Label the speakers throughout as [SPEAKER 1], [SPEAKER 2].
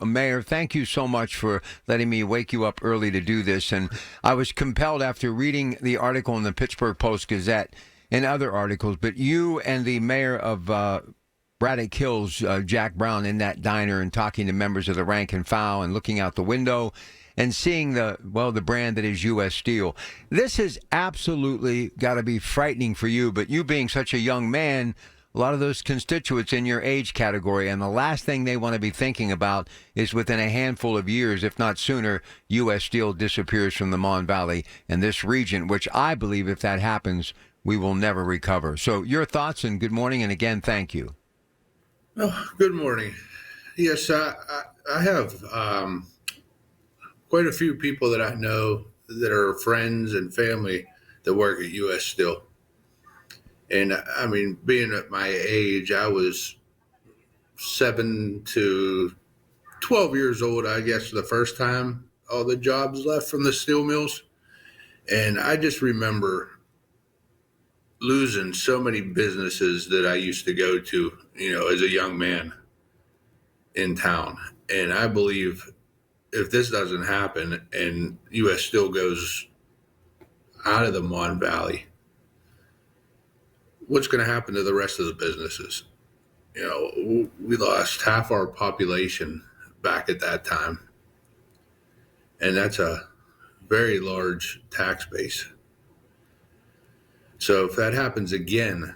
[SPEAKER 1] Mayor, thank you so much for letting me wake you up early to do this. And I was compelled after reading the article in the Pittsburgh Post-Gazette and other articles, but you and the mayor of Braddock Hills, Jack Brown, in that diner and talking to members of the rank and file and looking out the window and seeing the brand that is U.S. Steel. This has absolutely got to be frightening for you, but you being such a young man, a lot of those constituents in your age category, and the last thing they want to be thinking about is within a handful of years, if not sooner, U.S. Steel disappears from the Mon Valley and this region, which I believe if that happens, we will never recover. So your thoughts, and good morning, and again, thank you.
[SPEAKER 2] Oh, good morning. Yes, I have quite a few people that I know that are friends and family that work at U.S. Steel. And I mean, being at my age, I was 7 to 12 years old, I guess, the first time all the jobs left from the steel mills. And I just remember losing so many businesses that I used to go to, as a young man in town. And I believe if this doesn't happen and U.S. Steel goes out of the Mon Valley, what's going to happen to the rest of the businesses? We lost half our population back at that time. And that's a very large tax base. So if that happens again,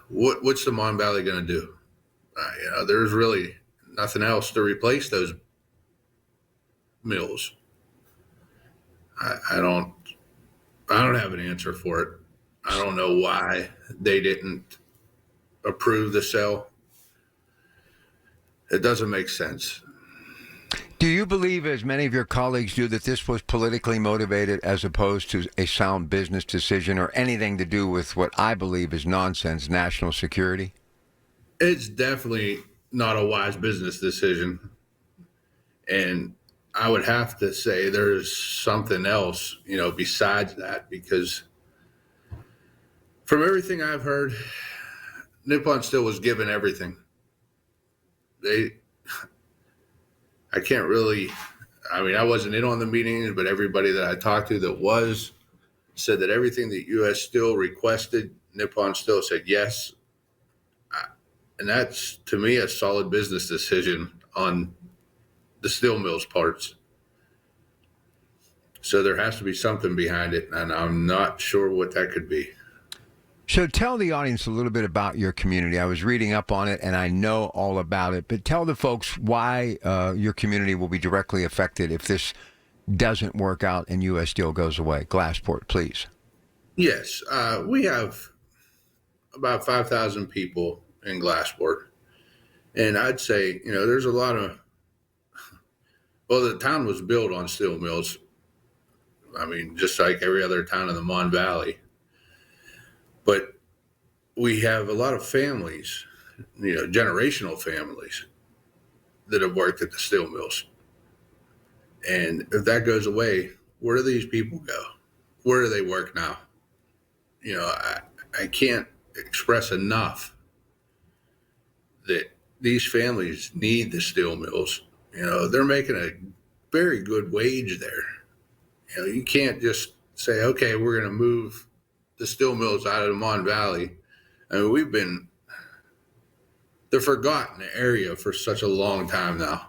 [SPEAKER 2] what's the Mon Valley going to do? There's really nothing else to replace those mills. I don't have an answer for it. I don't know why they didn't approve the sale. It doesn't make sense.
[SPEAKER 1] Do you believe, as many of your colleagues do, that this was politically motivated as opposed to a sound business decision or anything to do with what I believe is nonsense, national security?
[SPEAKER 2] It's definitely not a wise business decision. And I would have to say there's something else, besides that, because from everything I've heard, Nippon Steel was given everything. I can't really, I wasn't in on the meetings, but everybody that I talked to that was said that everything that U.S. Steel requested, Nippon Steel said yes. And that's, to me, a solid business decision on the steel mill's parts. So there has to be something behind it, and I'm not sure what that could be.
[SPEAKER 1] So tell the audience a little bit about your community. I was reading up on it, and I know all about it. But tell the folks why your community will be directly affected if this doesn't work out and U.S. Steel goes away. Glassport, please.
[SPEAKER 2] Yes. We have about 5,000 people in Glassport. And I'd say, there's a lot of, the town was built on steel mills. Just like every other town in the Mon Valley. But we have a lot of families, generational families that have worked at the steel mills. And if that goes away, where do these people go? Where do they work now? I can't express enough that these families need the steel mills. They're making a very good wage there. You can't just say, okay, we're going to move the steel mills out of the Mon Valley. We've been the forgotten area for such a long time now.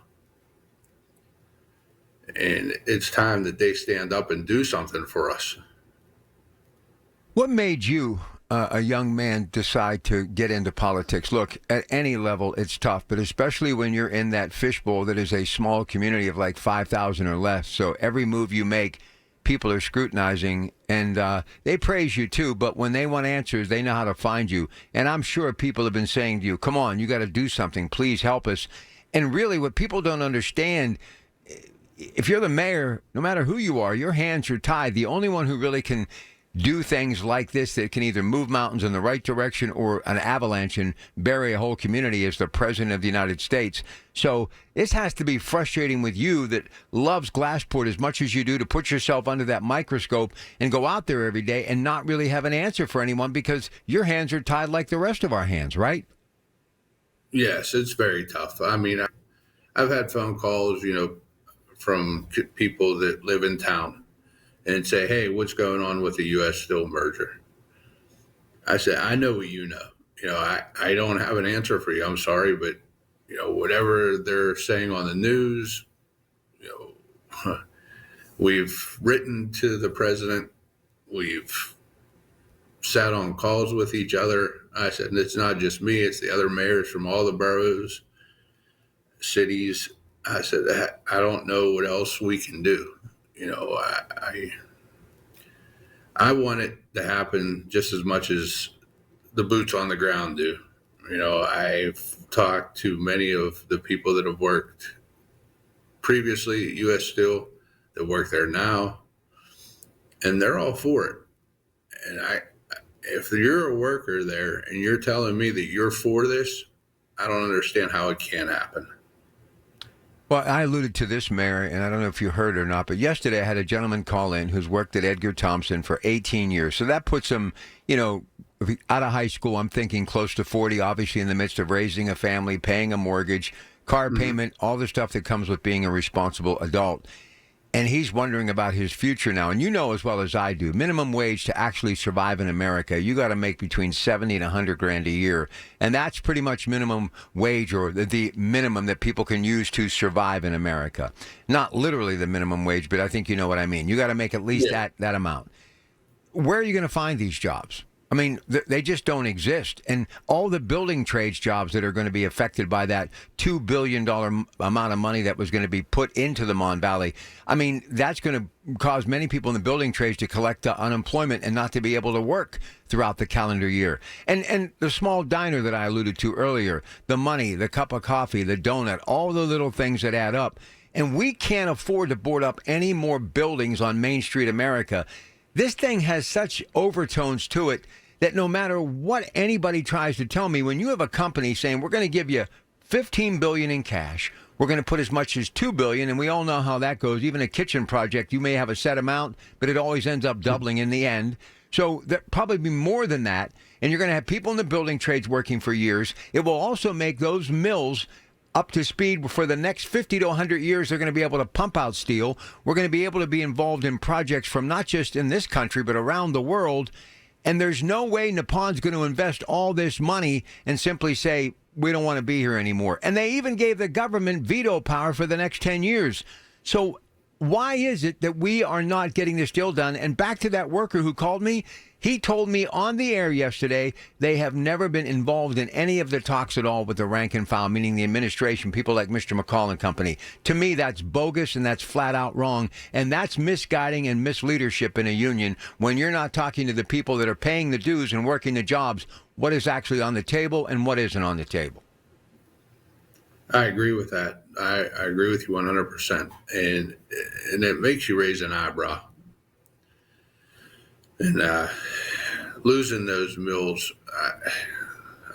[SPEAKER 2] And it's time that they stand up and do something for us.
[SPEAKER 1] What made you, a young man, decide to get into politics? Look, at any level, it's tough, but especially when you're in that fishbowl that is a small community of like 5,000 or less. So every move you make, people are scrutinizing, and they praise you too, but when they want answers, they know how to find you. And I'm sure people have been saying to you, come on, you got to do something. Please help us. And really what people don't understand, if you're the mayor, no matter who you are, your hands are tied. The only one who really can do things like this that can either move mountains in the right direction or an avalanche and bury a whole community is the President of the United States. So this has to be frustrating with you that loves Glassport as much as you do to put yourself under that microscope and go out there every day and not really have an answer for anyone because your hands are tied like the rest of our hands, right?
[SPEAKER 2] Yes, it's very tough. I mean, I've had phone calls, from people that live in town and say, "Hey, what's going on with the U.S. Steel merger?" I said, "I know what you know. I don't have an answer for you. I'm sorry, but whatever they're saying on the news, you know, we've written to the president. We've sat on calls with each other." I said, and it's not just me, it's the other mayors from all the boroughs, cities. I said, I don't know what else we can do. I want it to happen just as much as the boots on the ground do. I've talked to many of the people that have worked previously at U.S. Steel, that work there now, and they're all for it. And if you're a worker there and you're telling me that you're for this, I don't understand how it can happen.
[SPEAKER 1] Well, I alluded to this, Mayor, and I don't know if you heard or not, but yesterday I had a gentleman call in who's worked at Edgar Thompson for 18 years. So that puts him, out of high school, I'm thinking close to 40, obviously in the midst of raising a family, paying a mortgage, car payment, all the stuff that comes with being a responsible adult. And he's wondering about his future now. And you know as well as I do, minimum wage to actually survive in America, you got to make between 70 and 100 grand a year. And that's pretty much minimum wage, or the minimum that people can use to survive in America. Not literally the minimum wage, but I think you know what I mean. You got to make at least that amount. Where are you going to find these jobs? I mean, they just don't exist. And all the building trades jobs that are going to be affected by that $2 billion amount of money that was going to be put into the Mon Valley, I mean, that's going to cause many people in the building trades to collect unemployment and not to be able to work throughout the calendar year. And the small diner that I alluded to earlier, the money, the cup of coffee, the donut, all the little things that add up. And we can't afford to board up any more buildings on Main Street America. This thing has such overtones to it that no matter what anybody tries to tell me, when you have a company saying we're going to give you $15 billion in cash, we're going to put as much as $2 billion, and we all know how that goes. Even a kitchen project, you may have a set amount, but it always ends up doubling in the end. So there'll probably be more than that, and you're going to have people in the building trades working for years. It will also make those mills up to speed for the next 50 to 100 years. They're going to be able to pump out steel. We're going to be able to be involved in projects from not just in this country, but around the world. And there's no way Nippon's going to invest all this money and simply say, we don't want to be here anymore. And they even gave the government veto power for the next 10 years. So why is it that we are not getting this deal done? And back to that worker who called me, he told me on the air yesterday they have never been involved in any of the talks at all with the rank and file, meaning the administration, people like Mr. McCall and company. To me, that's bogus and that's flat out wrong. And that's misguiding and misleadership in a union when you're not talking to the people that are paying the dues and working the jobs, what is actually on the table and what isn't on the table.
[SPEAKER 2] I agree with that. I agree with you 100%. And it makes you raise an eyebrow. And losing those mills,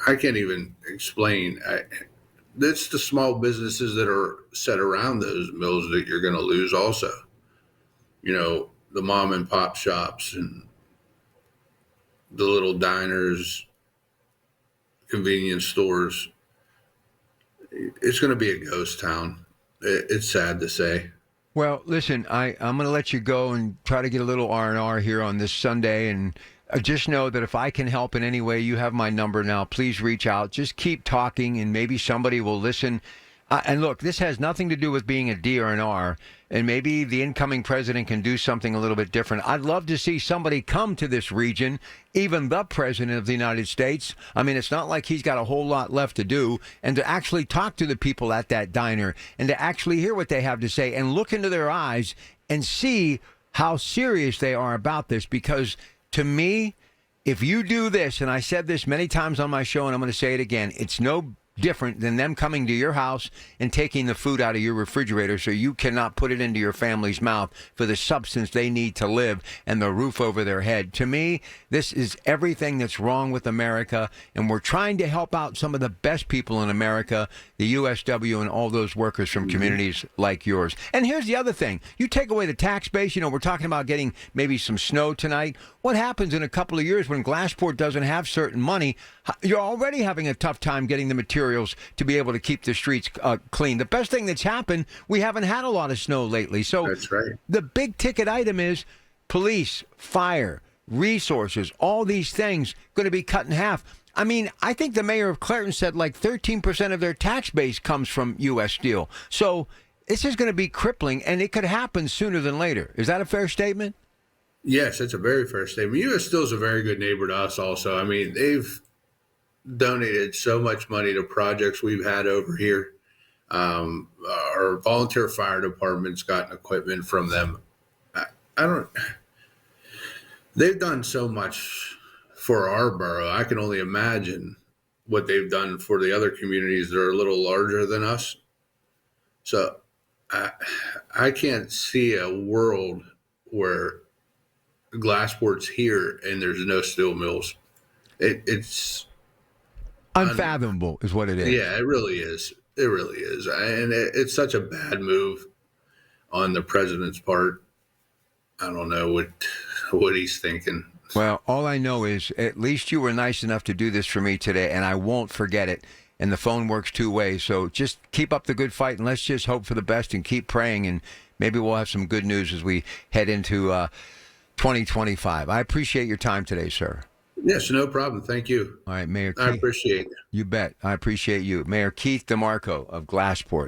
[SPEAKER 2] I can't even explain. It's the small businesses that are set around those mills that you're going to lose also. The mom and pop shops and the little diners, convenience stores. It's going to be a ghost town. It's sad to say.
[SPEAKER 1] Well, listen, I'm going to let you go and try to get a little R&R here on this Sunday. And just know that if I can help in any way, you have my number now. Please reach out. Just keep talking and maybe somebody will listen. And look, this has nothing to do with being a D or an R. And maybe the incoming president can do something a little bit different. I'd love to see somebody come to this region, even the president of the United States. I mean, it's not like he's got a whole lot left to do. And to actually talk to the people at that diner and to actually hear what they have to say and look into their eyes and see how serious they are about this. Because to me, if you do this, and I said this many times on my show and I'm going to say it again, it's no different than them coming to your house and taking the food out of your refrigerator so you cannot put it into your family's mouth for the substance they need to live and the roof over their head. To me, this is everything that's wrong with America, and we're trying to help out some of the best people in America, the USW and all those workers from communities like yours. And here's the other thing. You take away the tax base, we're talking about getting maybe some snow tonight. What happens in a couple of years when Glassport doesn't have certain money? You're already having a tough time getting the materials to be able to keep the streets clean. The best thing that's happened, we haven't had a lot of snow lately. So
[SPEAKER 2] That's right.
[SPEAKER 1] the big ticket item is police, fire, resources, all these things going to be cut in half. I mean, I think the mayor of Clareton said like 13% of their tax base comes from U.S. Steel. So this is going to be crippling, and it could happen sooner than later. Is that a fair statement?
[SPEAKER 2] Yes, that's a very fair statement. U.S. Steel is a very good neighbor to us also. I mean, they've donated so much money to projects we've had over here. Our volunteer fire department's gotten equipment from them. I don't. They've done so much for our borough. I can only imagine what they've done for the other communities that are a little larger than us. So I can't see a world where Glassport's here and there's no steel mills. It's
[SPEAKER 1] Unfathomable is what it is.
[SPEAKER 2] yeah, it really is. It really is, and it's such a bad move on the president's part. I don't know what he's thinking.
[SPEAKER 1] Well, all I know is at least you were nice enough to do this for me today, and I won't forget it. And the phone works two ways, so just keep up the good fight, and let's just hope for the best and keep praying, and maybe we'll have some good news as we head into 2025. I appreciate your time today, sir.
[SPEAKER 2] Yes, no problem. Thank you.
[SPEAKER 1] All right, Mayor Keith.
[SPEAKER 2] I appreciate it.
[SPEAKER 1] You bet. I appreciate you. Mayor Keith DiMarco of Glassport.